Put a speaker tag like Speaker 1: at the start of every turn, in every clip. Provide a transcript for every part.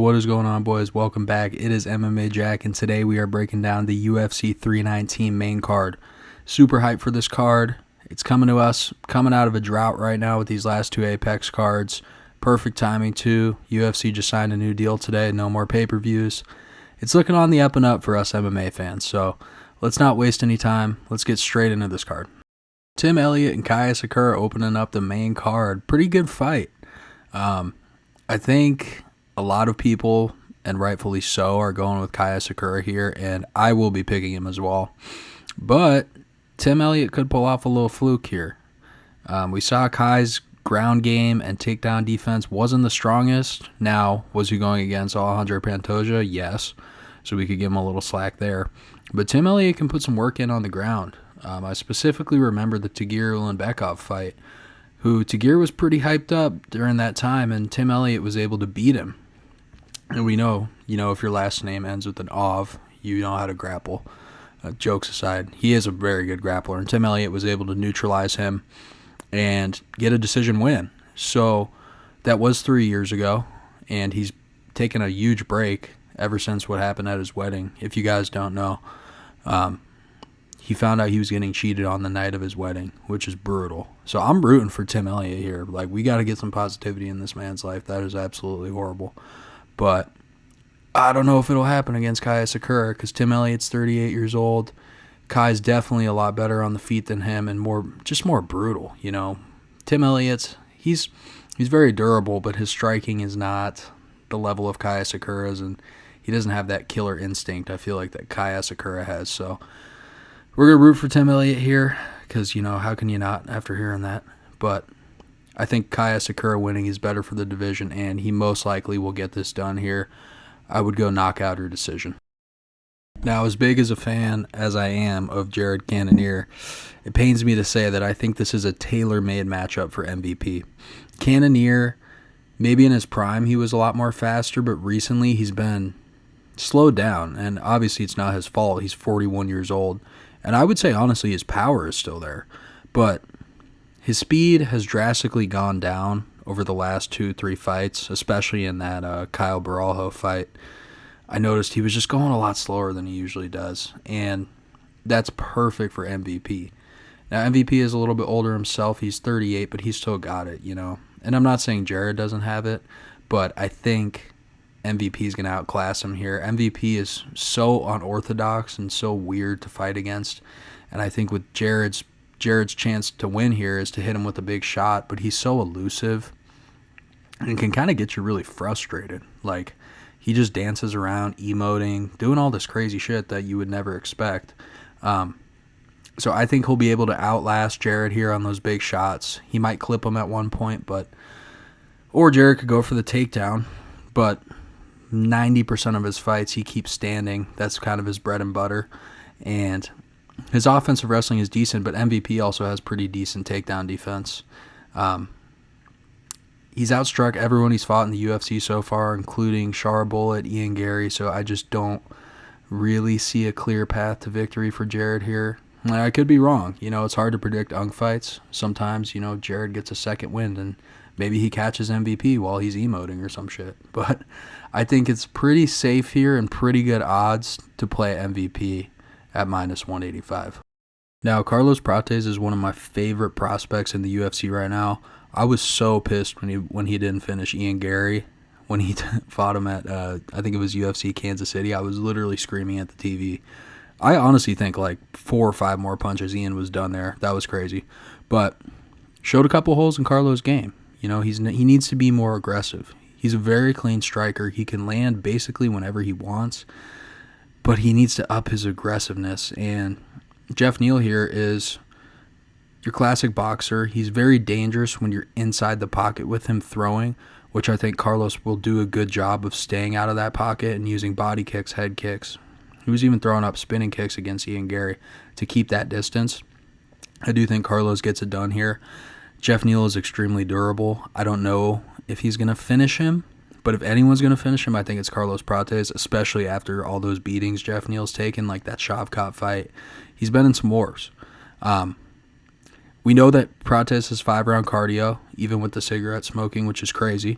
Speaker 1: what is going on, boys? Welcome back. It is MMA Jack, and today we are breaking down the UFC 319 main card. Super hyped for this card. It's coming to us, coming out of a drought right now with these last two Apex cards. Perfect timing, too. UFC just signed a new deal today. No more pay-per-views. It's looking on the up and up for us MMA fans, so let's not waste any time. Let's get straight into this card. Tim Elliott and Asakura opening up the main card. Pretty good fight. I think a lot of people, and rightfully so, are going with Asakura here, and I will be picking him as well. But Tim Elliott could pull off a little fluke here. We saw Kai's ground game and takedown defense wasn't the strongest. Now, was he going against Alejandro Pantoja? Yes. So we could give him a little slack there. But Tim Elliott can put some work in on the ground. I specifically remember the Tagir Ulanbekov fight, who Tagir was pretty hyped up during that time, and Tim Elliott was able to beat him. And we know, if your last name ends with an Ov, you know how to grapple. Jokes aside, he is a very good grappler, and Tim Elliott was able to neutralize him and get a decision win. So that was 3 years ago, and he's taken a huge break ever since what happened at his wedding. If you guys don't know, he found out he was getting cheated on the night of his wedding, which is brutal. So I'm rooting for Tim Elliott here. Like, we got to get some positivity in this man's life. That is absolutely horrible. But I don't know if it'll happen against Asakura because Tim Elliott's 38 years old. Kai's definitely a lot better on the feet than him and more brutal, Tim Elliott's, he's very durable, but his striking is not the level of Asakura's, and he doesn't have that killer instinct I feel like that Asakura has. So we're going to root for Tim Elliott here because, how can you not after hearing that? But I think Asakura winning is better for the division, and he most likely will get this done here. I would go knockout or decision. Now, as big as a fan as I am of Jared Cannonier, it pains me to say that I think this is a tailor-made matchup for MVP. Cannonier, maybe in his prime, he was a lot more faster, but recently he's been slowed down, and obviously it's not his fault. He's 41 years old, and I would say, honestly, his power is still there, but his speed has drastically gone down over the last 2-3 fights, especially in that Kyle Baralho fight. I noticed he was just going a lot slower than he usually does, and that's perfect for MVP. Now, MVP is a little bit older himself. He's 38, but he's still got it, And I'm not saying Jared doesn't have it, but I think MVP is going to outclass him here. MVP is so unorthodox and so weird to fight against, and I think with Jared's chance to win here is to hit him with a big shot, but he's so elusive and can kind of get you really frustrated. Like, he just dances around, emoting, doing all this crazy shit that you would never expect. So I think he'll be able to outlast Jared here on those big shots. He might clip him at one point, or Jared could go for the takedown, but 90% of his fights he keeps standing. That's kind of his bread and butter. And his offensive wrestling is decent, but MVP also has pretty decent takedown defense. He's outstruck everyone he's fought in the UFC so far, including Shara Bullet, Ian Gary, so I just don't really see a clear path to victory for Jared here. I could be wrong. It's hard to predict UNC fights. Sometimes, Jared gets a second wind and maybe he catches MVP while he's emoting or some shit. But I think it's pretty safe here and pretty good odds to play MVP at -185. Now, Carlos Prates is one of my favorite prospects in the UFC right now. I was so pissed when he didn't finish Ian Gary when he fought him at I think it was UFC Kansas City. I was literally screaming at the TV. I honestly think like 4 or 5 more punches Ian was done there. That was crazy, but showed a couple holes in Carlos' game. He needs to be more aggressive. He's a very clean striker. He can land basically whenever he wants, but he needs to up his aggressiveness. And Geoff Neal here is your classic boxer. He's very dangerous when you're inside the pocket with him throwing, which I think Carlos will do a good job of staying out of that pocket and using body kicks, head kicks. He was even throwing up spinning kicks against Ian Gary to keep that distance. I do think Carlos gets it done here. Geoff Neal is extremely durable. I don't know if he's going to finish him, but if anyone's going to finish him, I think it's Carlos Prates, especially after all those beatings Geoff Neal's taken, like that Shavkat fight. He's been in some wars. We know that Prates has 5-round cardio, even with the cigarette smoking, which is crazy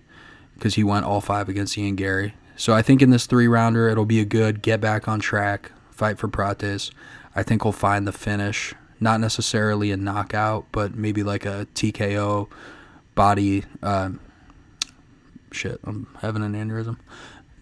Speaker 1: because he went all 5 against Ian Gary. So I think in this 3-rounder, it'll be a good get back on track fight for Prates. I think he'll find the finish. Not necessarily a knockout, but maybe like a TKO body. Shit, I'm having an aneurysm.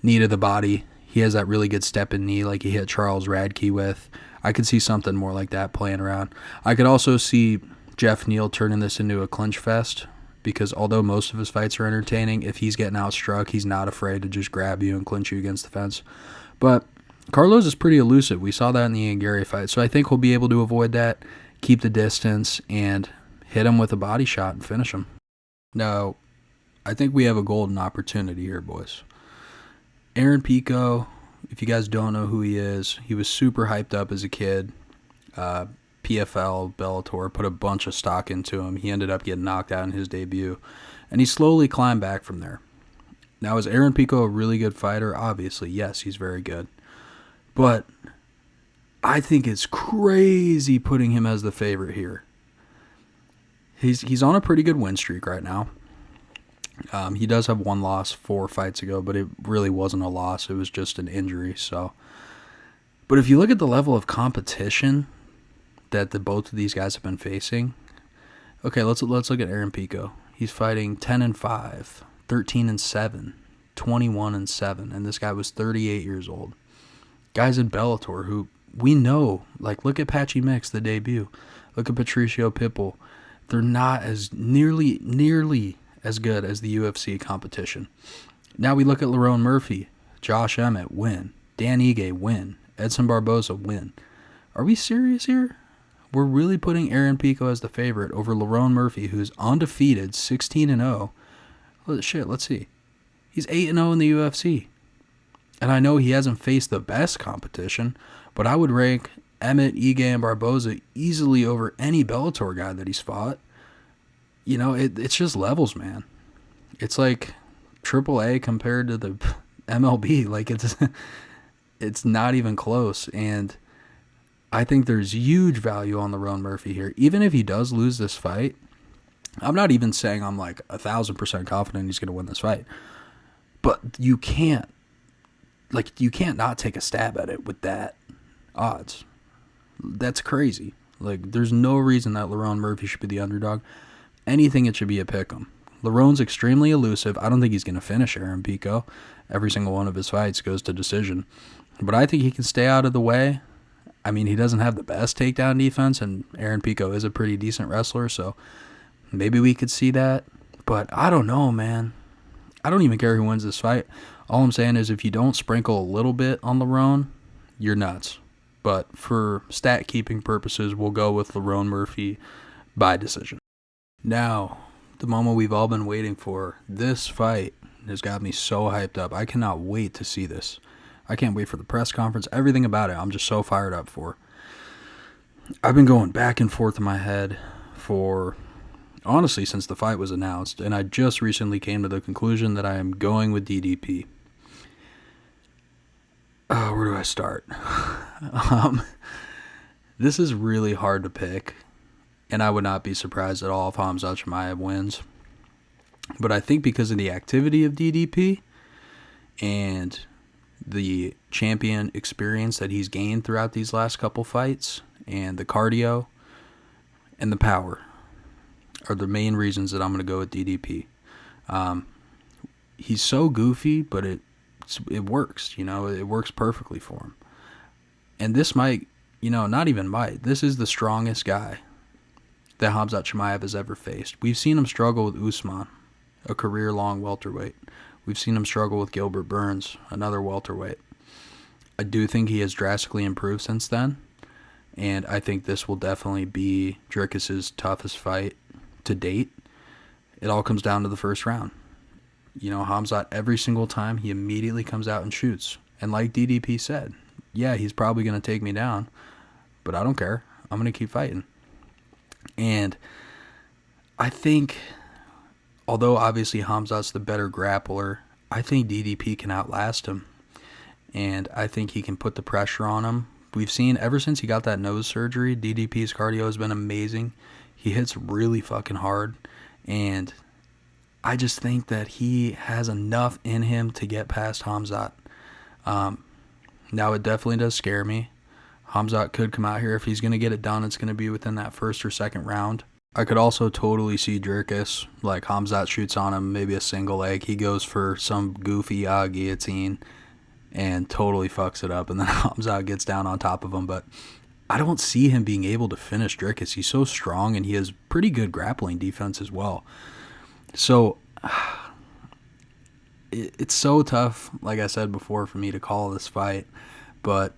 Speaker 1: Knee to the body. He has that really good step and knee like he hit Charles Radke with. I could see something more like that playing around. I could also see Geoff Neal turning this into a clinch fest, because although most of his fights are entertaining, if he's getting outstruck, he's not afraid to just grab you and clinch you against the fence. But Carlos is pretty elusive. We saw that in the Ian Gary fight. So I think he'll be able to avoid that, keep the distance, and hit him with a body shot and finish him. Now, I think we have a golden opportunity here, boys. Aaron Pico, if you guys don't know who he is, he was super hyped up as a kid. PFL, Bellator, put a bunch of stock into him. He ended up getting knocked out in his debut, and he slowly climbed back from there. Now, is Aaron Pico a really good fighter? Obviously, yes, he's very good. But I think it's crazy putting him as the favorite here. He's on a pretty good win streak right now. He does have one loss 4 fights ago, but it really wasn't a loss. It was just an injury. But if you look at the level of competition that both of these guys have been facing, okay, let's look at Aaron Pico. He's fighting 10-5, 13-7, 21-7, and this guy was 38 years old. Guys in Bellator who we know, like look at Patchy Mix, the debut. Look at Patricio Pitbull. They're not as nearly as good as the UFC competition. Now we look at Lerone Murphy, Josh Emmett, win. Dan Ige, win. Edson Barboza, win. Are we serious here? We're really putting Aaron Pico as the favorite over Lerone Murphy, who's undefeated, 16-0. Shit, let's see. He's 8-0 in the UFC. And I know he hasn't faced the best competition, but I would rank Emmett, Ige, and Barboza easily over any Bellator guy that he's fought. You know, it's just levels, man. It's like AAA compared to the MLB. Like, it's not even close. And I think there's huge value on Lerone Murphy here. Even if he does lose this fight, I'm not even saying I'm like 1,000% confident he's going to win this fight. But you can't not take a stab at it with that odds. That's crazy. Like, there's no reason that Lerone Murphy should be the underdog. Anything, it should be a pick'em. Lerone's extremely elusive. I don't think he's going to finish Aaron Pico. Every single one of his fights goes to decision. But I think he can stay out of the way. I mean, he doesn't have the best takedown defense, and Aaron Pico is a pretty decent wrestler, so maybe we could see that. But I don't know, man. I don't even care who wins this fight. All I'm saying is if you don't sprinkle a little bit on Lerone, you're nuts. But for stat-keeping purposes, we'll go with Lerone Murphy by decision. Now, the moment we've all been waiting for. This fight has got me so hyped up. I cannot wait to see this. I can't wait for the press conference. Everything about it, I'm just so fired up for. I've been going back and forth in my head for, honestly, since the fight was announced. And I just recently came to the conclusion that I am going with DDP. Where do I start? This is really hard to pick. And I would not be surprised at all if Khamzat Chimaev wins. But I think because of the activity of DDP and the champion experience that he's gained throughout these last couple fights and the cardio and the power are the main reasons that I'm going to go with DDP. He's so goofy, but it works. You know, it works perfectly for him. And this might, not even might. This is the strongest guy that Khamzat Chimaev has ever faced. We've seen him struggle with Usman, a career-long welterweight. We've seen him struggle with Gilbert Burns, another welterweight. I do think he has drastically improved since then, and I think this will definitely be Dricus' toughest fight to date. It all comes down to the first round. Khamzat, every single time, he immediately comes out and shoots. And like DDP said, yeah, he's probably going to take me down, but I don't care. I'm going to keep fighting. And I think, although obviously Khamzat's the better grappler, I think DDP can outlast him. And I think he can put the pressure on him. We've seen ever since he got that nose surgery, DDP's cardio has been amazing. He hits really fucking hard. And I just think that he has enough in him to get past Khamzat. Now, it definitely does scare me. Khamzat could come out here. If he's going to get it done, it's going to be within that first or second round. I could also totally see Dricus, like Khamzat shoots on him, maybe a single leg. He goes for some goofy guillotine and totally fucks it up, and then Khamzat gets down on top of him. But I don't see him being able to finish Dricus. He's so strong, and he has pretty good grappling defense as well. So it's so tough, like I said before, for me to call this fight. But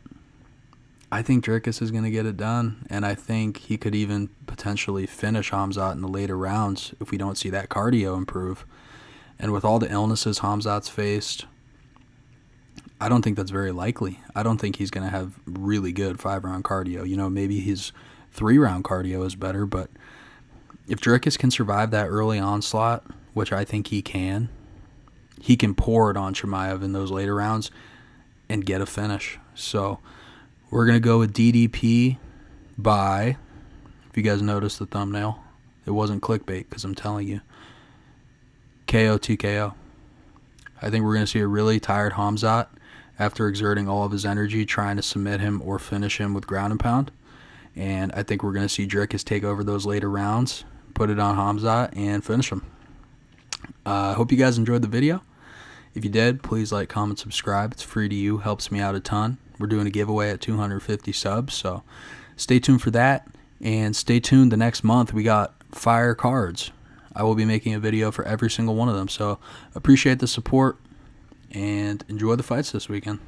Speaker 1: I think Dricus is going to get it done, and I think he could even potentially finish Khamzat in the later rounds if we don't see that cardio improve. And with all the illnesses Khamzat's faced, I don't think that's very likely. I don't think he's going to have really good 5-round cardio. You know, maybe his 3-round cardio is better, but if Dricus can survive that early onslaught, which I think he can pour it on Chimaev in those later rounds and get a finish. So we're going to go with DDP by, if you guys noticed the thumbnail, it wasn't clickbait because I'm telling you, KO TKO. I think we're going to see a really tired Khamzat after exerting all of his energy trying to submit him or finish him with ground and pound. And I think we're going to see Dricus take over those later rounds, put it on Khamzat, and finish him. I hope you guys enjoyed the video. If you did, please like, comment, subscribe. It's free to you. Helps me out a ton. We're doing a giveaway at 250 subs, so stay tuned for that. And stay tuned the next month. We got fire cards. I will be making a video for every single one of them. So appreciate the support and enjoy the fights this weekend.